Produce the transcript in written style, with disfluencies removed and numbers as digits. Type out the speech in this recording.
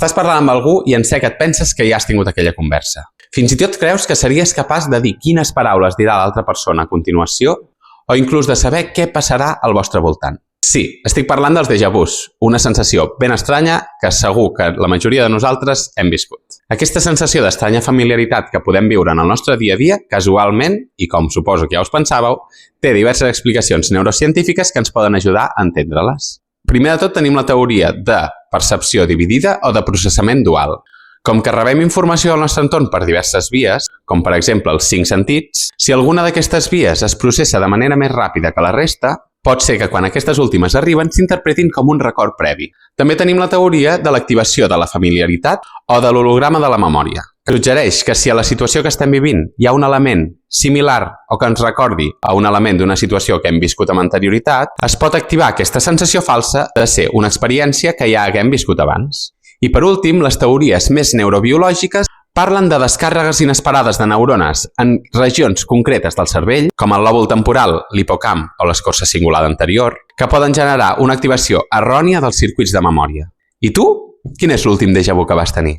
Estàs parlant amb algú i en sec et penses que ja has tingut aquella conversa. Fins i tot creus que series capaç de dir quines paraules dirà l'altra persona a continuació o inclús de saber què passarà al vostre voltant. Sí, estic parlant dels déjà vus, una sensació ben estranya que segur que la majoria de nosaltres hem viscut. Aquesta sensació d'estranya familiaritat que podem viure en el nostre dia a dia, casualment, i com suposo que ja us pensàveu, té diverses explicacions neurocientífiques que ens poden ajudar a entendre-les. Primer de tot tenim la teoria de percepció dividida o de processament dual. Com que rebem informació al nostre entorn per diverses vies, com per exemple els 5 sentits, si alguna d'aquestes vies es processa de manera més ràpida que la resta, pot ser que quan aquestes últimes arriben s'interpretin com un record previ. També tenim la teoria de l'activació de la familiaritat o de l'holograma de la memòria, que suggereix que si a la situació que estem vivint hi ha un element similar o que ens recordi a un element d'una situació que hem viscut amb anterioritat, es pot activar aquesta sensació falsa de ser una experiència que ja haguem viscut abans. I per últim, les teories més neurobiològiques parlen de descàrregues inesperades de neurones en regions concretes del cervell, com el lòbul temporal, l'hipocamp o l'escorça cingulada anterior, que poden generar una activació errònia dels circuits de memòria. I tu? Quin és l'últim déjà vu que vas tenir?